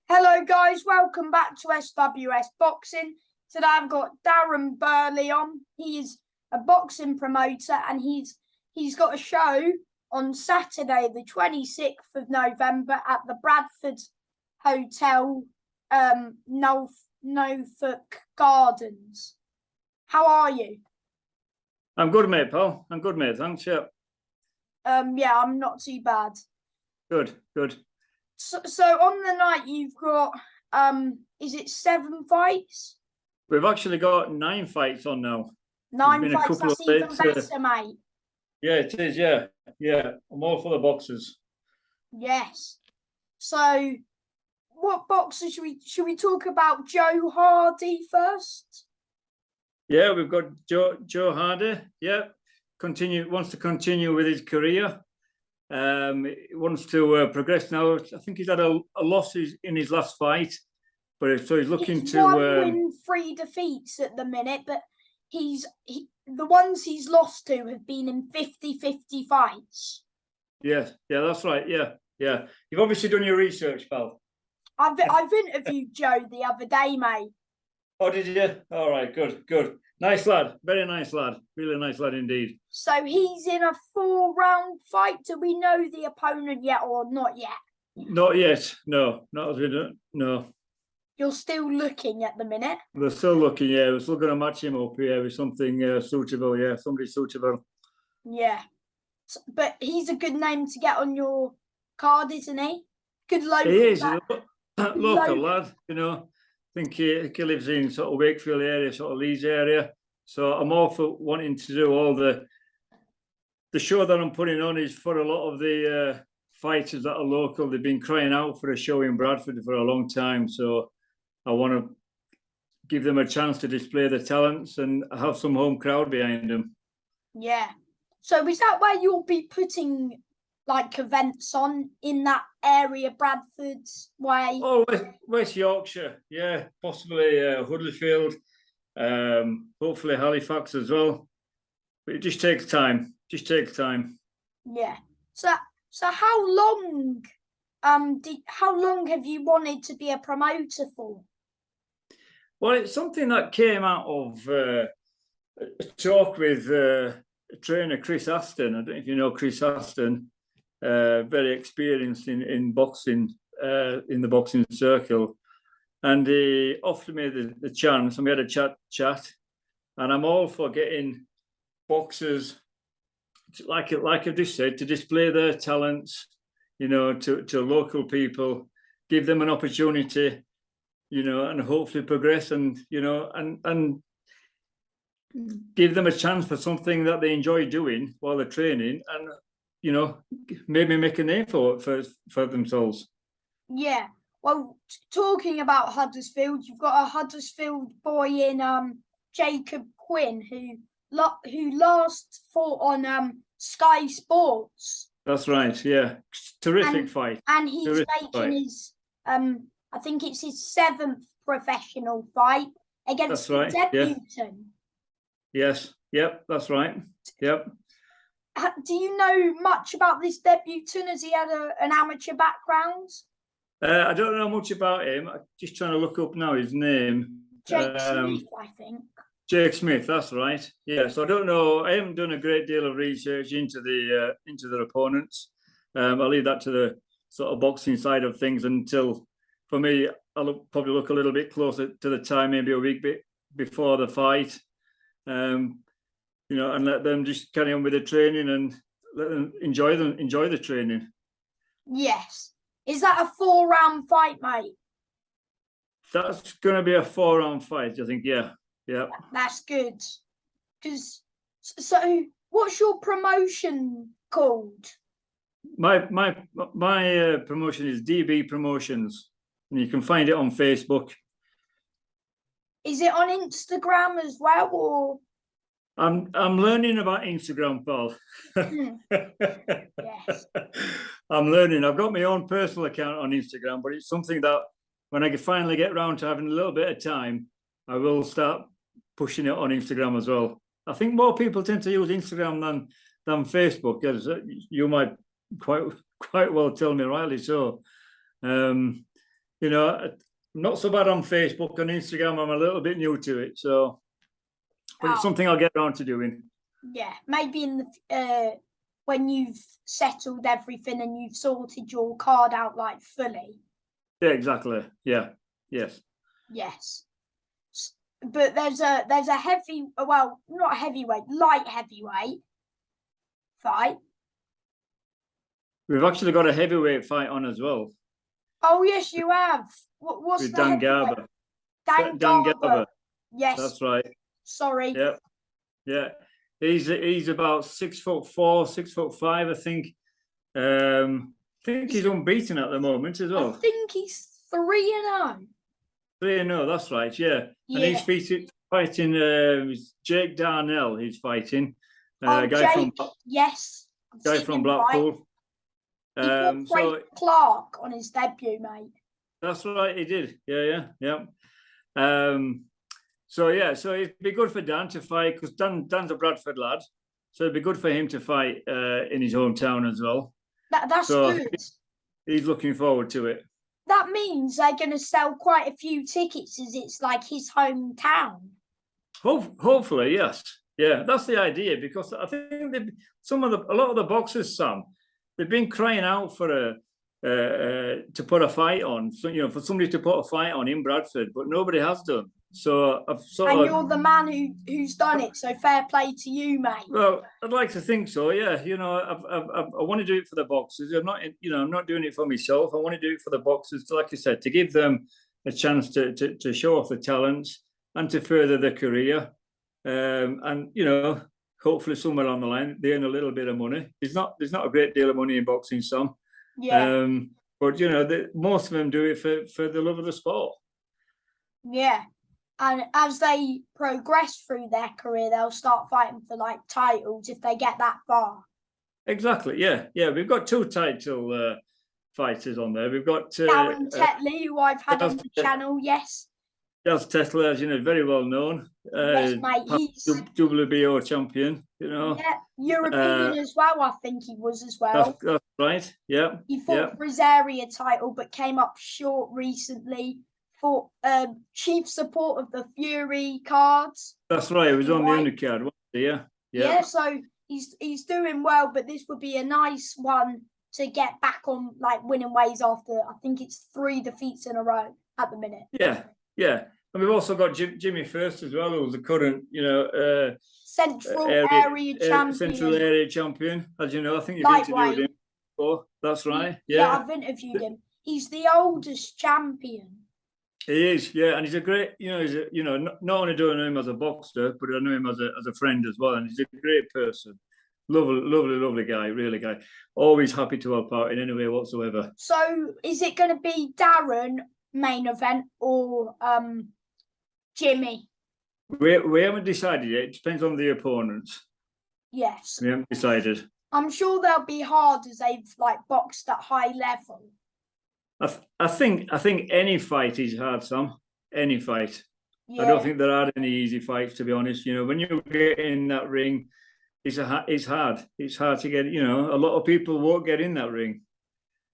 Hello guys, welcome back to SWS Boxing. Today I've got Darren Burley on. He is a boxing promoter and he's got a show on Saturday the 26th of November at the Bradford Hotel, Norfolk Gardens. How are you? I'm good, mate, pal. I'm good, mate. Thanks, yeah. Yeah, I'm not too bad. Good. So on the night you've got, is it 7 fights? We've actually got 9 fights on now. 9 fights, that's even better, mate. Yeah, it is, yeah. I'm all for the boxers. Yes. So what boxer should we talk about? Joe Hardy first? Yeah, we've got Joe Hardy, yeah. Wants to continue with his career. He wants to progress now. I think he's had a loss in his last fight, but so he's looking he's to 1 win, 3 defeats at the minute, but the ones he's lost to have been in 50-50 fights. Yeah, that's right. Yeah. You've obviously done your research, pal. I've interviewed Joe the other day, mate. Oh, did you? All right, good. Nice lad, very nice lad, really nice lad indeed. So he's in a 4-round fight. Do we know the opponent yet or not yet? Not yet, no, not as we don't, no. You're still looking at the minute? We're still looking, yeah. We're still going to match him up, yeah, with something suitable, yeah, somebody suitable. Yeah, but he's a good name to get on your card, isn't he? Good local. He is a local lad, you know. I think he lives in sort of Wakefield area, sort of Leeds area. So I'm all for wanting to do all the show that I'm putting on is for a lot of the fighters that are local. They've been crying out for a show in Bradford for a long time. So I want to give them a chance to display their talents and have some home crowd behind them. Yeah. So is that where you'll be putting like events on in that area, Bradford's way? Oh, West Yorkshire, yeah, possibly Huddersfield, hopefully Halifax as well. But it just takes time. Yeah. So how long have you wanted to be a promoter for? Well, it's something that came out of a talk with trainer Chris Aston. I don't know if you know Chris Aston. Very experienced in boxing, in the boxing circle, and he offered me the chance, and we had a chat, and I'm all for getting boxers, like I just said, to display their talents, you know, to local people, give them an opportunity, you know, and hopefully progress, and you know, and give them a chance for something that they enjoy doing while they're training, and you know, maybe make a name for themselves. Yeah. Well, talking about Huddersfield, you've got a Huddersfield boy in Jacob Quinn who last fought on Sky Sports. That's right. Yeah, terrific fight. And he's making his I think it's his 7th professional fight against the debutant. Yeah. Yes. Yep. That's right. Yep. Do you know much about this debutant? Has he had an amateur background? I don't know much about him. I'm just trying to look up now his name. Jake Smith, I think. Jake Smith, that's right. Yeah, so I don't know. I haven't done a great deal of research into their opponents. I'll leave that to the sort of boxing side of things until, for me, I'll probably look a little bit closer to the time, maybe a week before the fight. You know, and let them just carry on with the training and let them enjoy the training. Yes. Is that a 4-round fight, mate? That's going to be a 4-round fight, I think. Yeah. That's good. So, what's your promotion called? My promotion is DB Promotions, and you can find it on Facebook. Is it on Instagram as well, or? I'm learning about Instagram, Paul. Yes. I'm learning. I've got my own personal account on Instagram, but it's something that when I finally get around to having a little bit of time, I will start pushing it on Instagram as well. I think more people tend to use Instagram than Facebook, as you might quite well tell me rightly so. you know, I'm not so bad on Facebook and Instagram. I'm a little bit new to it, so but it's something I'll get around to doing. Yeah, maybe in the when you've settled everything and you've sorted your card out like fully. Yeah, exactly. Yeah. Yes. Yes. But there's a heavy, well, not heavyweight, light heavyweight fight. We've actually got a heavyweight fight on as well. Oh yes, you have. What's with the Dan heavyweight? Garber. Dan Garber. Garber. Yes. That's right. Sorry. Yeah. Yeah. He's about 6'4", 6'5", I think. I think he's unbeaten at the moment as well. I think he's 3-0. 3-0, that's right, yeah. And he's fighting Jake Darnell, he's fighting. Jake, yes. Guy from Blackpool. He fought Frank Clark on his debut, mate. That's right, he did. Yeah. So it'd be good for Dan to fight, because Dan's a Bradford lad. So it'd be good for him to fight in his hometown as well. That's good. He's looking forward to it. That means they're going to sell quite a few tickets, as it's like his hometown. Hopefully, yes. Yeah, that's the idea, because I think a lot of the boxers, Sam, they've been crying out for to put a fight on. So, you know, for somebody to put a fight on in Bradford, but nobody has done. So you're the man who's done it. So fair play to you, mate. Well, I'd like to think so. Yeah, you know, I want to do it for the boxers. I'm not doing it for myself. I want to do it for the boxers. Like I said, to give them a chance to show off the talents and to further their career. And you know, hopefully somewhere along the line they earn a little bit of money. There's not a great deal of money in boxing, Sam. Yeah. But you know, most of them do it for the love of the sport. Yeah. And as they progress through their career, they'll start fighting for like titles if they get that far. Exactly. Yeah. We've got 2 title fighters on there. We've got Darren Tetley, who I've had on the channel. Yes. Darren Tetley, as you know, very well known. Yes, mate. He's WBO champion. You know. Yeah, European as well. I think he was as well. That's right. Yeah. He fought for his area title, but came up short recently. For chief support of the Fury cards. That's right. It was on the undercard, wasn't it? Yeah. So he's doing well, but this would be a nice one to get back on like winning ways after I think it's 3 defeats in a row at the minute. Yeah. And we've also got Jimmy First as well, who's the current, Central Area champion. Central Area champion, as you know. I think you've interviewed him before. That's right. Yeah, I've interviewed him. He's the oldest champion. He is, yeah, and he's a great, not only do I know him as a boxer, but I know him as a friend as well, and he's a great person. Lovely guy, really guy. Always happy to help out in any way whatsoever. So, is it going to be Darren main event or Jimmy? We haven't decided yet. It depends on the opponents. Yes. We haven't decided. I'm sure they'll be hard as they've like boxed at high level. I think any fight is hard, Sam. Any fight. Yeah. I don't think there are any easy fights, to be honest. You know, when you get in that ring, it's hard. It's hard to get. You know, a lot of people won't get in that ring.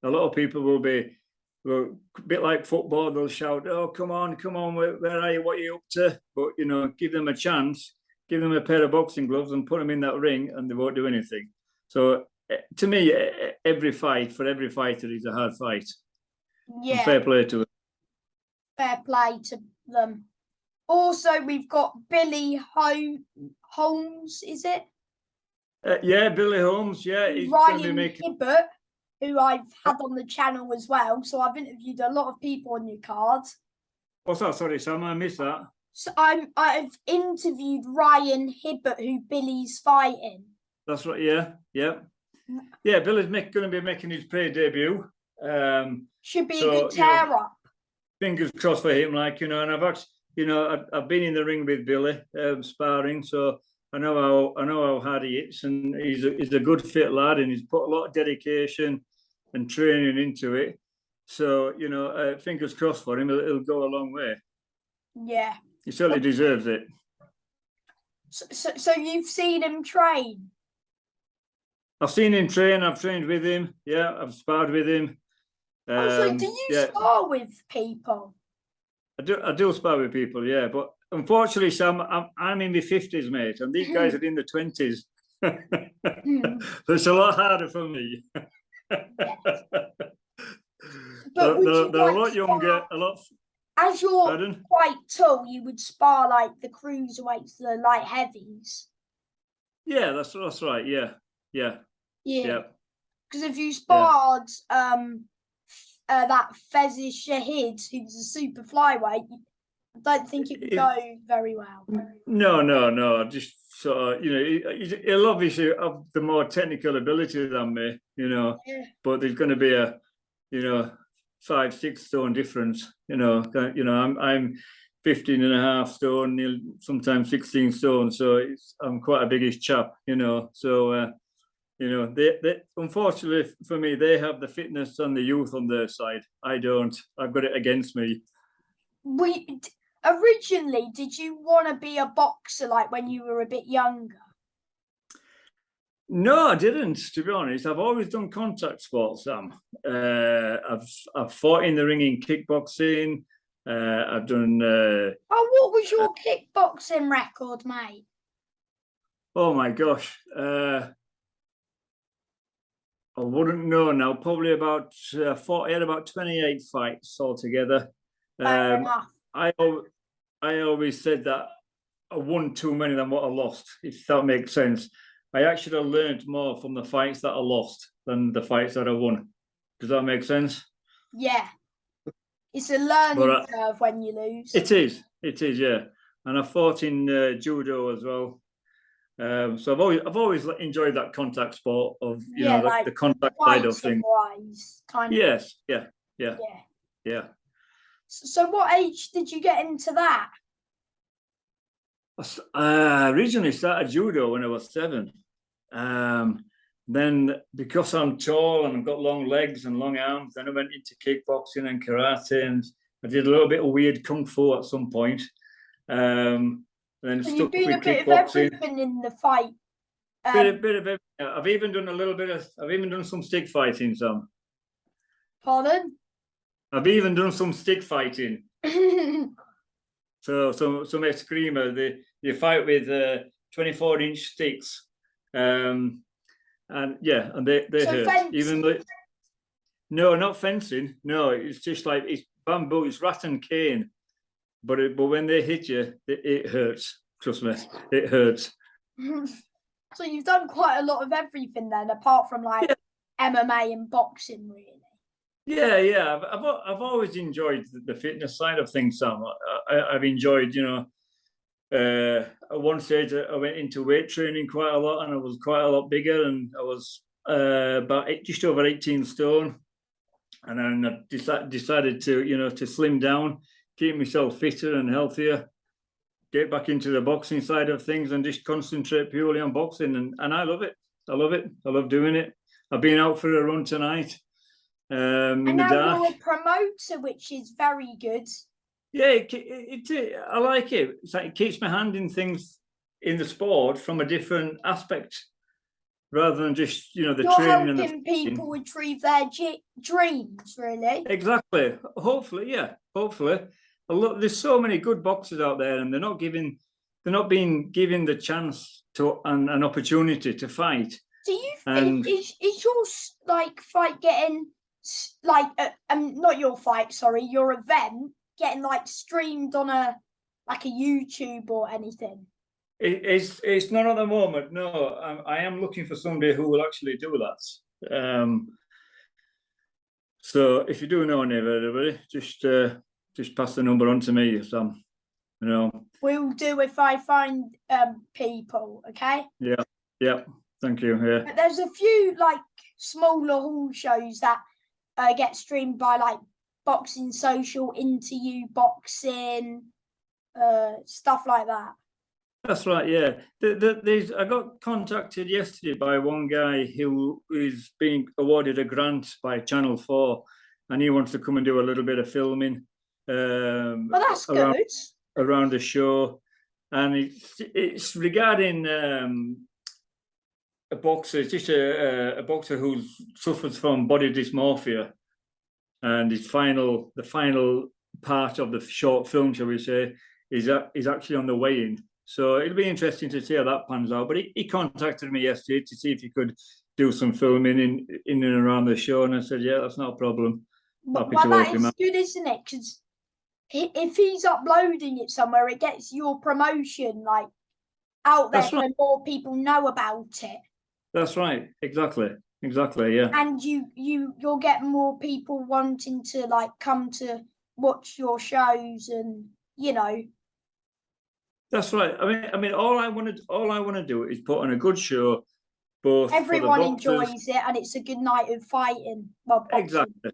A lot of people will be, a bit like football. They'll shout, "Oh, come on! Where are you? What are you up to?" But you know, give them a chance. Give them a pair of boxing gloves and put them in that ring, and they won't do anything. So, to me, every fighter is a hard fight. Yeah. And fair play to it. Fair play to them. Also, we've got Billy Holmes, is it? Yeah, Billy Holmes. Yeah, he's Ryan Hibbert, who I've had on the channel as well. So I've interviewed a lot of people on your cards. What's that? Sorry, Sam, I missed that. So I've interviewed Ryan Hibbert, who Billy's fighting. That's right. Yeah. Billy's going to be making his pro debut. Should be a good tear up. Fingers crossed for him, and I've been in the ring with Billy, sparring, so I know how hard he is, and he's a good fit lad, and he's put a lot of dedication and training into it. So fingers crossed for him. It'll go a long way. Yeah, he certainly deserves it. So you've seen him train? I've seen him train. I've trained with him. Yeah, I've sparred with him. So do you Yeah, spar with people? I do spar with people, yeah. But unfortunately, Sam, I'm in my 50s, mate, and these guys are in the 20s. So it's a lot harder for me. Yes. But would you They're a like lot younger, spar, a lot. as you're Pardon? quite tall, you would spar like the cruiserweights, the light heavies? Yeah, that's right. Yeah, yeah, Yeah. yeah, Because if you yeah. sparred that Fezes Shahid, who's a super flyweight, I don't think it would go very well. No. Just sort of, he'll obviously have the more technical ability than me, Yeah. but there's going to be a, 5-6 stone difference. I'm 15 and a half stone, sometimes 16 stone, so I'm quite a biggish chap, So they unfortunately for me, they have the fitness and the youth on their side. I don't. I've got it against me. Originally, did you want to be a boxer like when you were a bit younger? No, I didn't. To be honest, I've always done contact sports, Sam. I've fought in the ring in kickboxing. I've done. What was your kickboxing record, mate? Oh my gosh, I wouldn't know now. Probably about 40. I had about 28 fights altogether. Fair enough. I always said that I won too many than what I lost, if that makes sense. I actually learned more from the fights that I lost than the fights that I won. Does that make sense? Yeah. It's a learning curve when you lose. It is, yeah. And I fought in judo as well. So I've always enjoyed that contact sport of like the contact side of things. Kind of. Yes, yeah. So what age did you get into that? I originally started judo when I was 7. Then because I'm tall and I've got long legs and long arms, then I went into kickboxing and karate, and I did a little bit of weird kung fu at some point. Then So stuck you've been with a bit kickboxing. of everything in the fight. Bit of everything. I've even done I've even done some stick fighting, Sam. Pardon? I've even done some stick fighting. So some eskrima, they fight with 24-inch sticks. And yeah, and they hurt. Fencing. Even though, no, not fencing. No, it's just like it's bamboo, it's rat and cane. But when they hit you, it hurts. Trust me, it hurts. So you've done quite a lot of everything then, apart from like MMA and boxing, really. Yeah. I've always enjoyed the fitness side of things, Sam. I've enjoyed, at one stage I went into weight training quite a lot, and I was quite a lot bigger, and I was about just over 18 stone. And then I decided to, to slim down, keep myself fitter and healthier, get back into the boxing side of things, and just concentrate purely on boxing. And I love it. I love doing it. I've been out for a run tonight. And in now the dark. you're a promoter, which is very good. Yeah, I like it. It's like it keeps my hand in things in the sport from a different aspect, rather than just the You're training and helping people achieve their dreams, really. Exactly. Hopefully, yeah. Hopefully, there's so many good boxers out there, and they're not being given the chance to an opportunity to fight. Do you think is your fight getting not your fight, sorry, your event getting streamed on a YouTube or anything? It's not at the moment. No, I am looking for somebody who will actually do that. So if you do know anybody, just pass the number on to me, Sam. Will do if I find people. Okay. Yeah. Thank you. Yeah. But there's a few smaller hall shows that get streamed by Boxing Social, Into You Boxing, stuff like that. That's right. Yeah. I got contacted yesterday by one guy who is being awarded a grant by Channel 4, and he wants to come and do a little bit of filming. Well, that's good. Around the show, and it's regarding a boxer. It's just a boxer who suffers from body dysmorphia, and the final part of the short film, shall we say, is actually on the way in. So it'll be interesting to see how that pans out. But he contacted me yesterday to see if he could do some filming in and around the show, and I said, yeah, that's not a problem. Happy Well, to that help him is out. good, isn't it? Because if he's uploading it somewhere, it gets your promotion like out there, That's right. so more people know about it. That's right. Exactly. Yeah. And you'll get more people wanting to like come to watch your shows, and you know. That's right. I mean, all I want to do is put on a good show, both Everyone for the boxers. enjoys it, and it's a good night of fighting. Well, boxing. Exactly.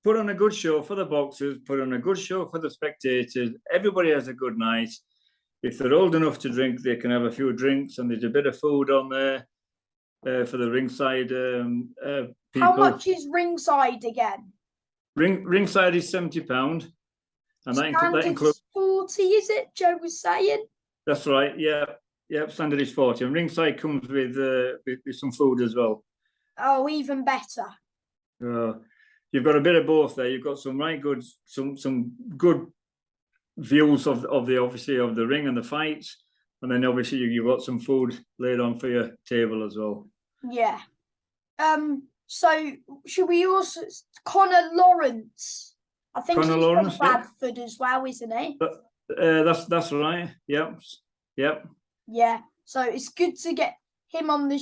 Put on a good show for the boxers. Put on a good show for the spectators. Everybody has a good night. If they're old enough to drink, they can have a few drinks, and there's a bit of food on there for the ringside people. How much is ringside again? Ringside is £70, and that includes 40. Is it? Joe was saying. That's right. Yeah. Standard is 40, and ringside comes with some food as well. Oh, even better. You've got a bit of both there. You've got some right good, some good views of the obviously of the ring and the fights, and then obviously you've got some food laid on for your table as well. Yeah. So should we also Conor Lawrence? I think Conor he's Lawrence, from Bradford as well, isn't he? That's right. Yep. Yeah. So it's good to get him on the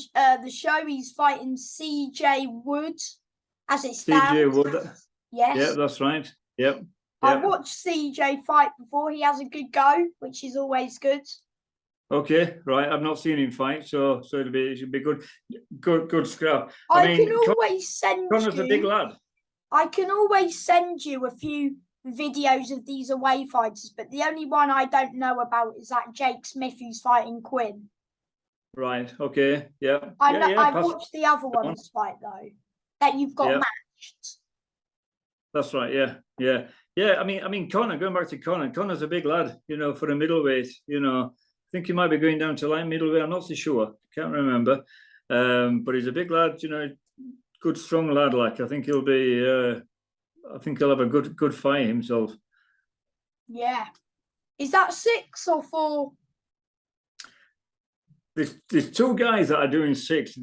show. He's fighting CJ Wood, as it stands. CJ Wood. Yes. Yeah, that's right. Yep. I watched CJ fight before. He has a good go, which is always good. Okay, right. I've not seen him fight, so it should be good scrap. I mean, can always send Conor's a big lad. I can always send you a few videos of these away fighters, but the only one I don't know about is that Jake Smith who's fighting Quinn. Right. Okay. Yeah. I've watched the other ones fight though, that you've got matched. That's right. Yeah. I mean, Conor. Going back to Conor. Conor's a big lad. For a middleweight. I think he might be going down to light middleweight. I'm not so sure. Can't remember. But he's a big lad. Good, strong lad. Like I think he'll be. I think he'll have a good fight himself. Yeah. Is that 6 or 4? There's 2 guys that are doing 6.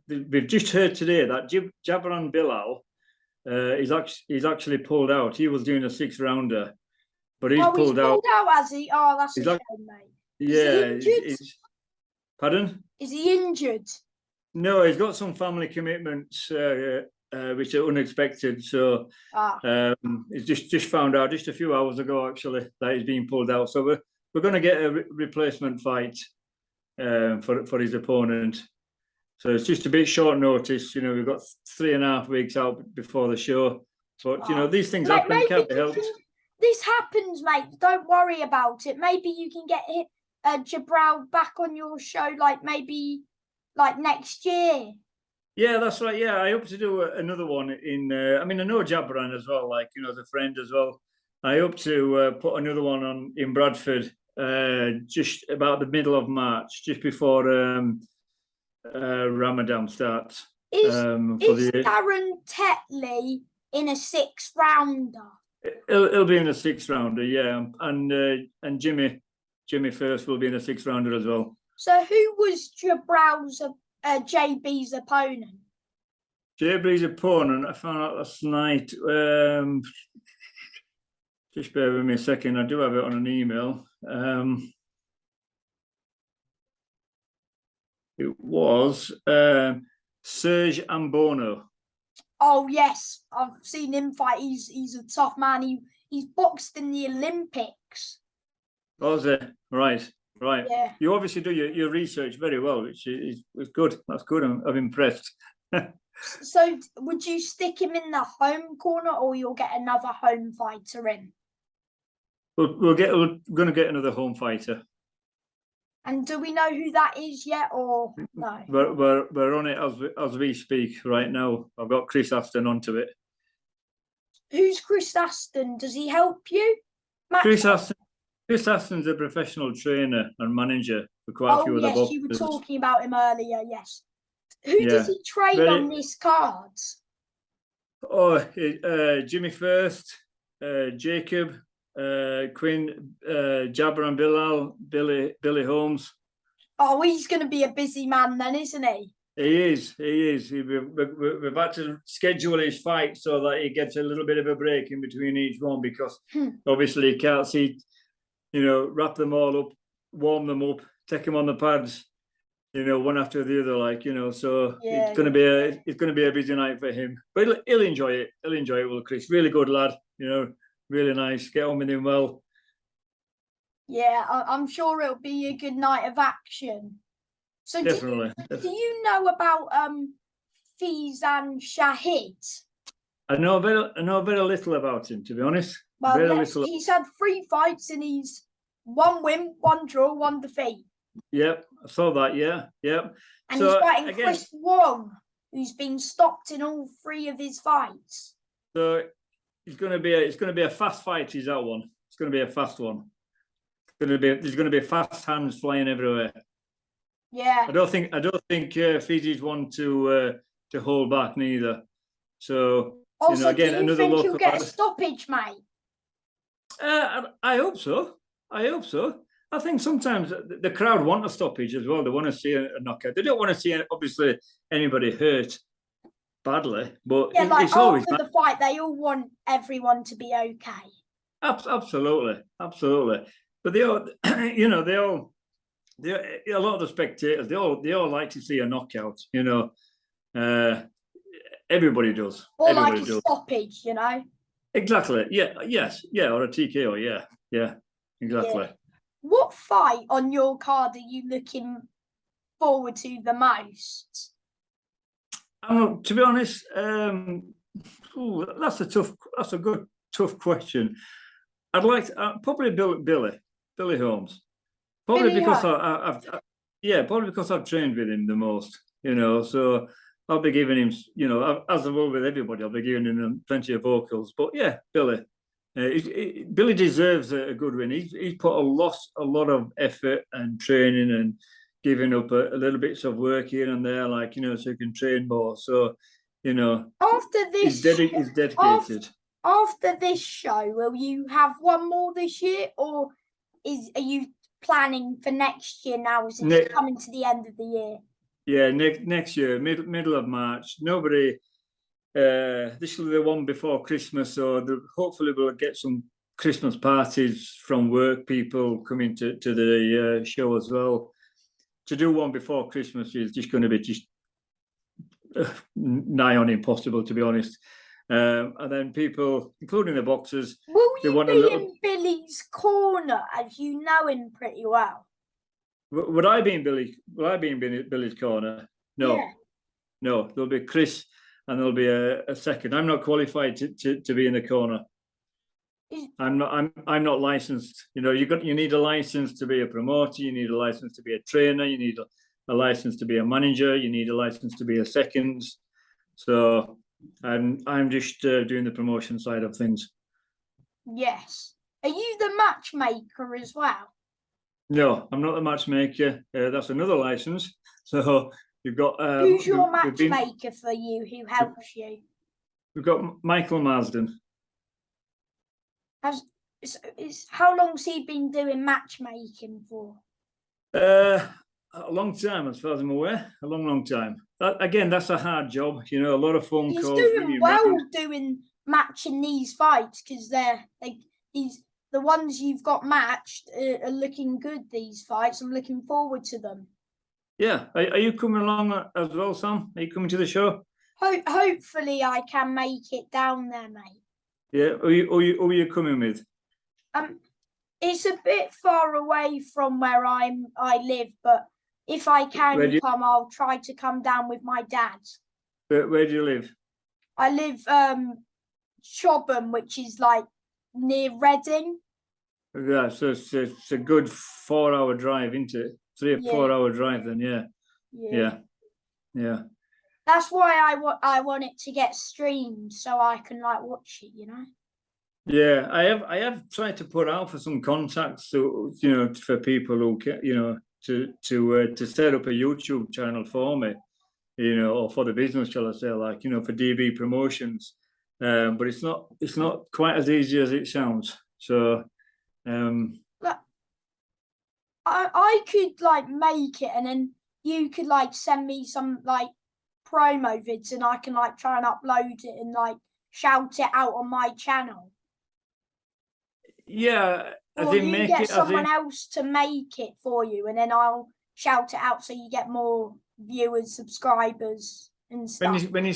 We've just heard today that Jabran Bilal he's actually pulled out. He was doing a 6-rounder, but he's pulled out. Has he? Oh, that's a shame, mate. Yeah. Pardon? Is he injured? No, he's got some family commitments which are unexpected. So he's just found out just a few hours ago actually that he's being pulled out. So we're going to get a replacement fight for his opponent. So it's just a bit short notice. We've got 3.5 weeks out before the show. But these things happen. Can't be helped. This happens, mate. Don't worry about it. Maybe you can get Jabral back on your show, maybe next year. Yeah, that's right. Yeah, I hope to do another one in. I know Jabran as well, as a friend as well. I hope to put another one on in Bradford just about the middle of March, just before Ramadan starts. Is Darren Tetley in a 6-rounder? He'll be in a 6-rounder, yeah, and Jimmy First will be in a 6-rounder as well. So who was Jabral's JB's opponent? JB's opponent, I found out last night. Just bear with me a second. I do have it on an email. It was Serge Ambono. Oh yes, I've seen him fight. He's a tough man. He's boxed in the Olympics. Was it? Right. Yeah. You obviously do your research very well, which is good. That's good. I'm impressed. So would you stick him in the home corner, or you'll get another home fighter in? We're going to get another home fighter. And do we know who that is yet, or no? We're on it as we speak right now. I've got Chris Aston onto it. Who's Chris Aston? Does he help you? Chris Aston's a professional trainer and manager for quite a few of the boxers. You were talking about him earlier. Yes. Who does he train on this card? Jimmy First, Jacob, Quinn, Jabber and Bilal, Billy Holmes. Oh, he's going to be a busy man then, isn't he? He is. We've had to schedule his fight so that he gets a little bit of a break in between each one, because obviously he can't see, wrap them all up, warm them up, take them on the pads, one after the other, So it's going to be a busy night for him, but he'll enjoy it. He'll enjoy it. Will Chris? Really good lad. Really nice. Get on with him well. Yeah, I'm sure it'll be a good night of action. So definitely. Do you know about Fizan Shahid? I know very little about him, to be honest. Well, he's had 3 fights and he's 1 win, 1 draw, 1 defeat. Yep, I saw that. Yep. And he's fighting Chris Wong, who's been stopped in all 3 of his fights. So it's going to be a fast fight. Is that one? It's going to be a fast one. There's going to be fast hands flying everywhere. Yeah. I don't think Fiji's one to hold back neither. So also, again, do you think he'll get a stoppage, mate? I hope so. I think sometimes the crowd want a stoppage as well. They want to see a knockout. They don't want to see obviously anybody hurt badly. But yeah, it's always after the fight, they all want everyone to be okay. Absolutely. But they all, a lot of the spectators, they all like to see a knockout. Everybody does. Or everybody like a stoppage, Exactly. Yeah. Yes. Yeah. Or a TKO. Yeah. Exactly. Yeah. What fight on your card are you looking forward to the most? To be honest, that's a good tough question. I'd like to, probably Billy Holmes. Probably because probably because I've trained with him the most. So I'll be giving him, as I will with everybody, I'll be giving him plenty of vocals. But yeah, Billy. Billy deserves a good win. He's put a lot of effort and training and giving up a little bits of work here and there, so he can train more. So, after this, he's dedicated. After this show, will you have one more this year, or are you planning for next year now? Is it coming to the end of the year? Yeah, next year, middle of March. Nobody. This will be the one before Christmas, so hopefully we'll get some Christmas parties from work people coming to the show as well. To do one before Christmas is just going to be nigh on impossible, to be honest. And then people, including the boxers, will you be in Billy's corner, as you know him pretty well? Would I be in Billy's corner? No, yeah. No. There'll be Chris. And there'll be a second. I'm not qualified to be in the corner. I'm not licensed. You need a license to be a promoter. You need a license to be a trainer. You need a license to be a manager. You need a license to be a second. So I'm just doing the promotion side of things. Yes. Are you the matchmaker as well? No, I'm not the matchmaker. That's another license. So. We've got. Who's your matchmaker for you? Who helps you? We've got Michael Marsden. How long's he been doing matchmaking for? A long time, as far as I'm aware. A long time. That's a hard job. A lot of phone calls. He's doing well doing matching these fights, because the ones you've got matched are looking good. These fights, I'm looking forward to them. Yeah, are you coming along as well, Sam? Are you coming to the show? Hopefully, I can make it down there, mate. Yeah, who are you coming with? It's a bit far away from where I live, but if I can come, I'll try to come down with my dad. Where do you live? I live Chobham, which is near Reading. Yeah, so it's a good 4-hour drive, isn't it? 3 or 4 hour drive, then yeah. That's why I want it to get streamed so I can watch it. Yeah, I have tried to put out for some contacts, so for people who to set up a YouTube channel for me, or for the business, shall I say, for DB Promotions. but it's not quite as easy as it sounds. So I could like make it, and then you could like send me some like promo vids, and I can like try and upload it and like shout it out on my channel. yeah, Or you get someone else to make it for you, and then I'll shout it out so you get more viewers, subscribers, and stuff. When you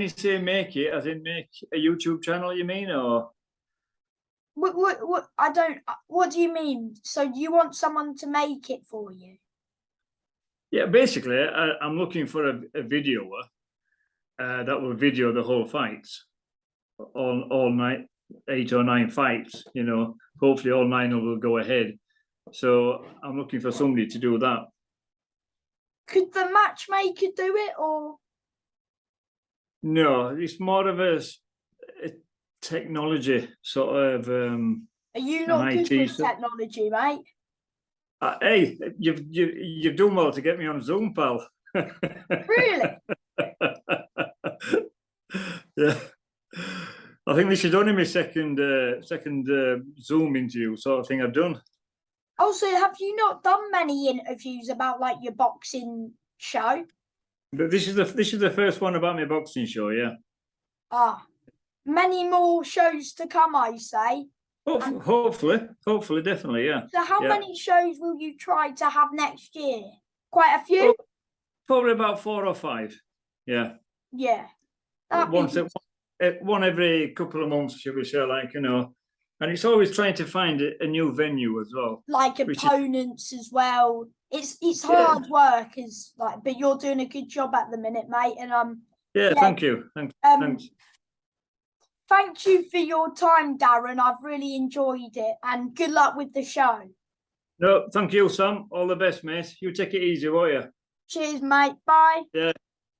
say make it, as in make a YouTube channel, you mean, or? What I don't. What do you mean? So you want someone to make it for you? Yeah, basically, I'm looking for a videoer that will video the whole fights, all 8 or 9 fights. You know, hopefully all 9 will go ahead. So I'm looking for somebody to do that. Could the matchmaker do it, or? No, it's more of a technology sort of. Are you not good with technology, mate? Hey, you've done well to get me on Zoom, pal. Really? Yeah, I think this is only my second Zoom interview sort of thing I've done. Also, have you not done many interviews about like your boxing show? But this is the first one about my boxing show, yeah. Many more shows to come, I say. Hopefully, definitely, yeah. So how many shows will you try to have next year? Quite a few? Probably about 4 or 5, yeah. Yeah. One every couple of months, shall we say, like, you know. And it's always trying to find a new venue as well. Like opponents as well. It's hard work, but you're doing a good job at the minute, mate. And thank you. Thanks. Thank you for your time, Darren. I've really enjoyed it, and good luck with the show. No, thank you, Sam. All the best, mate. You take it easy, won't you? Cheers, mate. Bye. Yeah.